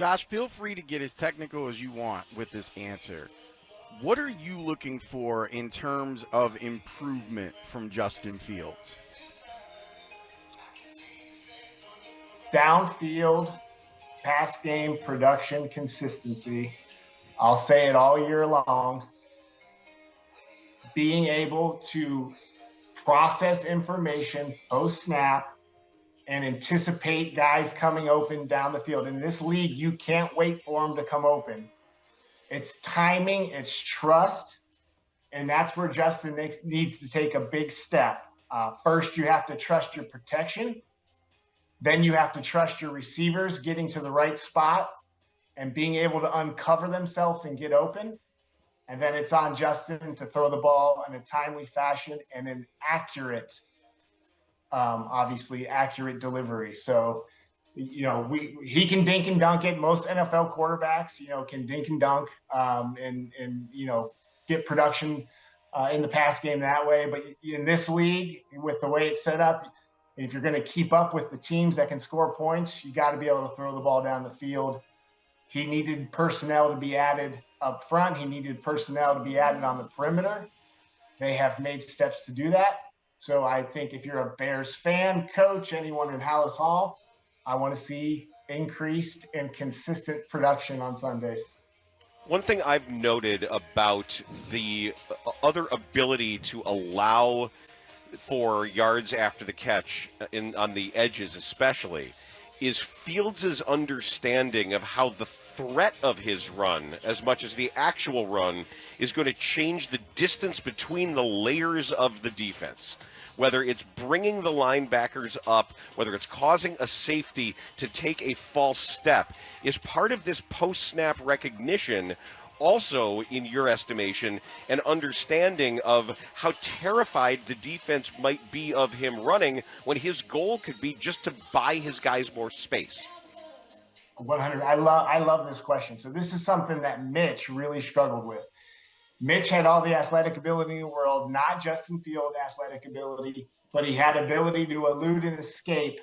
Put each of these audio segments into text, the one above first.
Josh, feel free to get as technical as you want with this answer. What are you looking for in terms of improvement from Justin Fields? Downfield, pass game, production, consistency. I'll say it all year long. Being able to process information post snap and anticipate guys coming open down the field. In this league, you can't wait for them to come open. It's timing, it's trust, and that's where Justin needs to take a big step. First, you have to trust your protection. Then you have to trust your receivers getting to the right spot and being able to uncover themselves and get open. And then it's on Justin to throw the ball in a timely fashion and an accurate, obviously accurate delivery. So, he can dink and dunk it. Most NFL quarterbacks, can dink and dunk and get production in the pass game that way. But in this league, with the way it's set up, if you're going to keep up with the teams that can score points, you got to be able to throw the ball down the field. He needed personnel to be added up front. He needed personnel to be added on the perimeter. They have made steps to do that. So I think if you're a Bears fan, coach, anyone in Haugh, I want to see increased and consistent production on Sundays. One thing I've noted about the other ability to allow for yards after the catch on the edges especially is Fields' understanding of how the threat of his run, as much as the actual run, is going to change the distance between the layers of the defense. Whether it's bringing the linebackers up, whether it's causing a safety to take a false step, is part of this post-snap recognition also, in your estimation, an understanding of how terrified the defense might be of him running when his goal could be just to buy his guys more space? 100. I love this question. So this is something that Mitch really struggled with. Mitch had all the athletic ability in the world, not Justin Field athletic ability, but he had ability to elude and escape.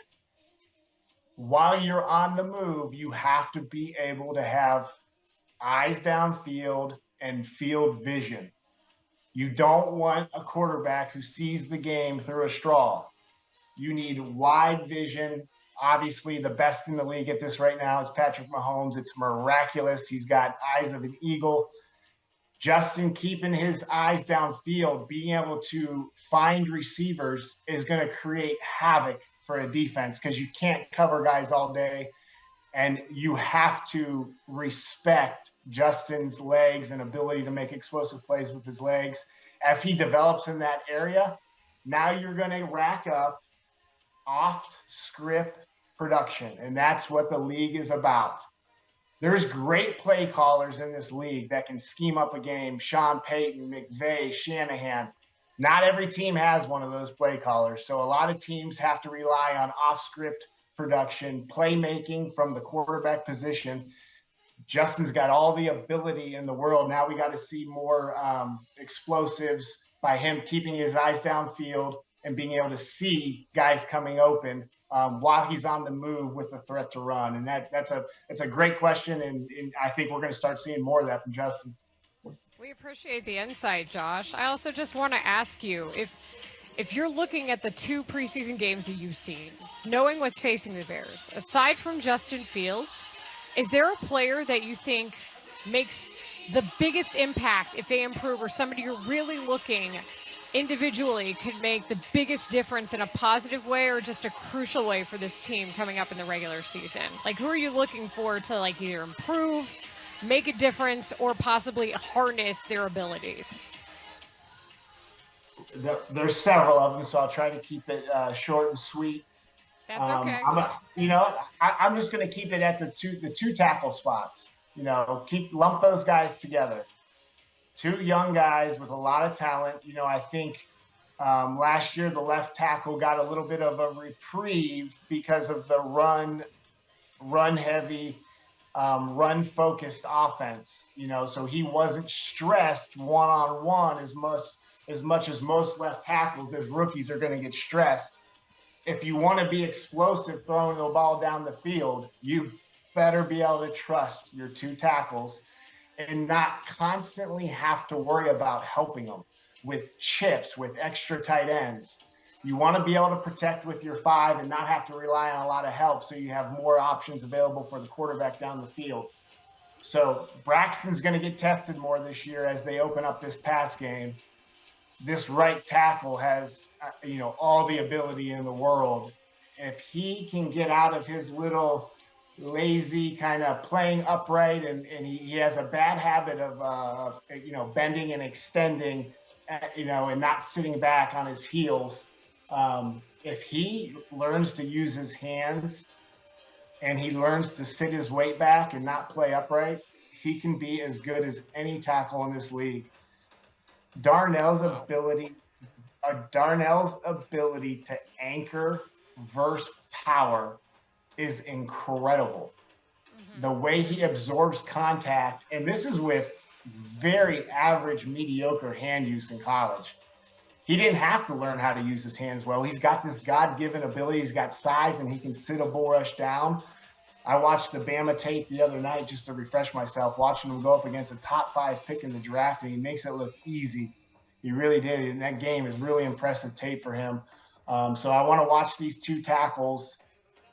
While you're on the move, you have to be able to have eyes downfield and field vision. You don't want a quarterback who sees the game through a straw. You need wide vision. Obviously, the best in the league at this right now is Patrick Mahomes. It's miraculous. He's got eyes of an eagle. Justin keeping his eyes downfield, being able to find receivers is going to create havoc for a defense because you can't cover guys all day. And you have to respect Justin's legs and ability to make explosive plays with his legs. As he develops in that area, now you're going to rack up off-script production. And that's what the league is about. There's great play callers in this league that can scheme up a game. Sean Payton, McVay, Shanahan. Not every team has one of those play callers. So a lot of teams have to rely on off-script production, playmaking from the quarterback position. Justin's got all the ability in the world. Now we got to see more explosives by him keeping his eyes downfield and being able to see guys coming open while he's on the move with the threat to run. And that's a great question, and I think we're going to start seeing more of that from Justin. We appreciate the insight, Josh. I also just want to ask you, if you're looking at the 2 preseason games that you've seen, knowing what's facing the Bears, aside from Justin Fields, is there a player that you think makes the biggest impact if they improve, or somebody you're really looking individually could make the biggest difference in a positive way or just a crucial way for this team coming up in the regular season? Like, who are you looking for to either improve, make a difference, or possibly harness their abilities? There's several of them, so I'll try to keep it short and sweet. That's okay. I'm just going to keep it at the two tackle spots. Lump those guys together. 2 young guys with a lot of talent. I think last year the left tackle got a little bit of a reprieve because of the run-heavy, run-focused offense. So he wasn't stressed one-on-one as much as most left tackles as rookies are going to get stressed. If you want to be explosive throwing the ball down the field, you better be able to trust your two tackles and not constantly have to worry about helping them with chips, with extra tight ends. You want to be able to protect with your 5 and not have to rely on a lot of help, so you have more options available for the quarterback down the field. So Braxton's going to get tested more this year as they open up this pass game. This right tackle has, all the ability in the world. If he can get out of his little lazy kind of playing upright, and he has a bad habit of, bending and extending, and not sitting back on his heels. If he learns to use his hands and he learns to sit his weight back and not play upright, he can be as good as any tackle in this league. Darnell's ability to anchor versus power is incredible. Mm-hmm. The way he absorbs contact, and this is with very average, mediocre hand use in college. He didn't have to learn how to use his hands well. He's got this God-given ability. He's got size, and he can sit a bull rush down. I watched the Bama tape the other night just to refresh myself, watching him go up against a top 5 pick in the draft, and he makes it look easy. He really did, and that game is really impressive tape for him. So I want to watch these two tackles.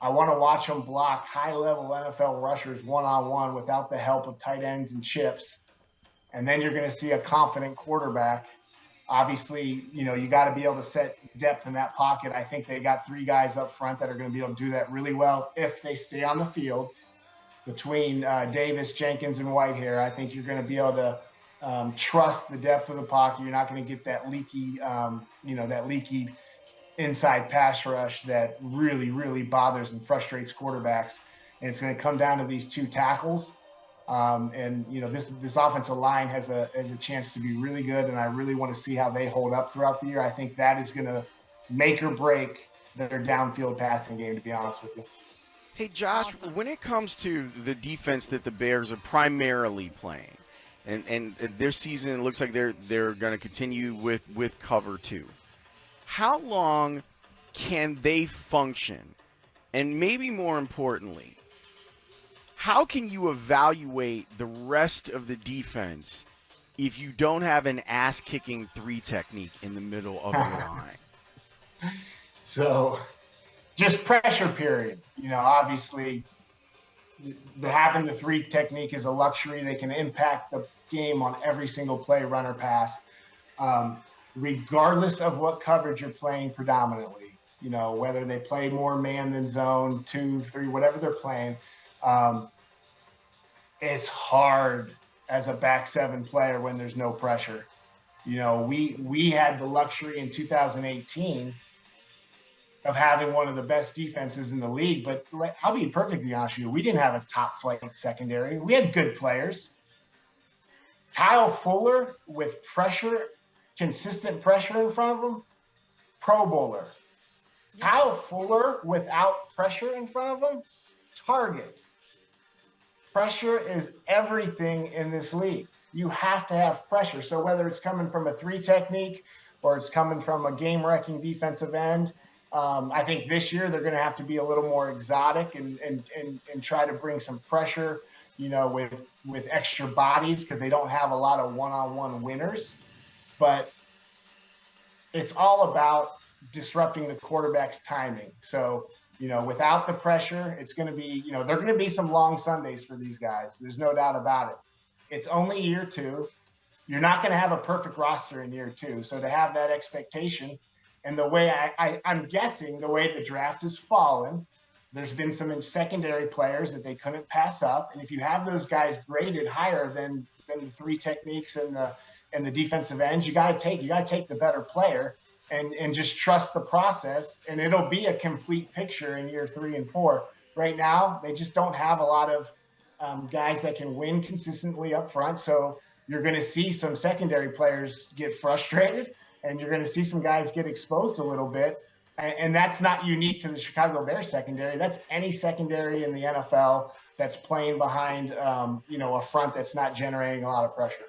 I want to watch them block high-level NFL rushers one-on-one without the help of tight ends and chips. And then you're going to see a confident quarterback. Obviously, you got to be able to set depth in that pocket. I think they got 3 guys up front that are going to be able to do that really well if they stay on the field. Between Davis, Jenkins, and Whitehair, I think you're going to be able to trust the depth of the pocket. You're not going to get that leaky, inside pass rush that really, really bothers and frustrates quarterbacks. And it's going to come down to these two tackles. This offensive line has a chance to be really good, and I really want to see how they hold up throughout the year. I think that is going to make or break their downfield passing game, to be honest with you. Hey, Josh, awesome. When it comes to the defense that the Bears are primarily playing, and their season, it looks like they're going to continue with cover 2. How long can they function? And maybe more importantly, how can you evaluate the rest of the defense if you don't have an ass-kicking 3 technique in the middle of the line? So just pressure period. Obviously, having the 3 technique is a luxury. They can impact the game on every single play, run or pass, regardless of what coverage you're playing predominantly. Whether they play more man than zone, 2, 3, whatever they're playing. It's hard as a back 7 player when there's no pressure. We had the luxury in 2018 of having one of the best defenses in the league, but I'll be perfectly honest with you, we didn't have a top flight secondary. We had good players. Kyle Fuller with pressure, consistent pressure in front of him, Pro Bowler. Kyle Fuller without pressure in front of him, target. Pressure is everything in this league. You have to have pressure. So whether it's coming from a 3 technique or it's coming from a game-wrecking defensive end, I think this year they're going to have to be a little more exotic and try to bring some pressure, with extra bodies, because they don't have a lot of one-on-one winners. But it's all about disrupting the quarterback's timing. So, without the pressure, it's going to be, there are going to be some long Sundays for these guys. There's no doubt about it. It's only year 2. You're not going to have a perfect roster in year 2. So to have that expectation, and the way I'm guessing the way the draft has fallen, there's been some secondary players that they couldn't pass up. And if you have those guys graded higher than the 3 techniques and the defensive ends, you got to take the better player. And just trust the process, and it'll be a complete picture in year 3 and 4. Right now, they just don't have a lot of guys that can win consistently up front. So you're going to see some secondary players get frustrated, and you're going to see some guys get exposed a little bit. And that's not unique to the Chicago Bears secondary. That's any secondary in the NFL that's playing behind, a front that's not generating a lot of pressure.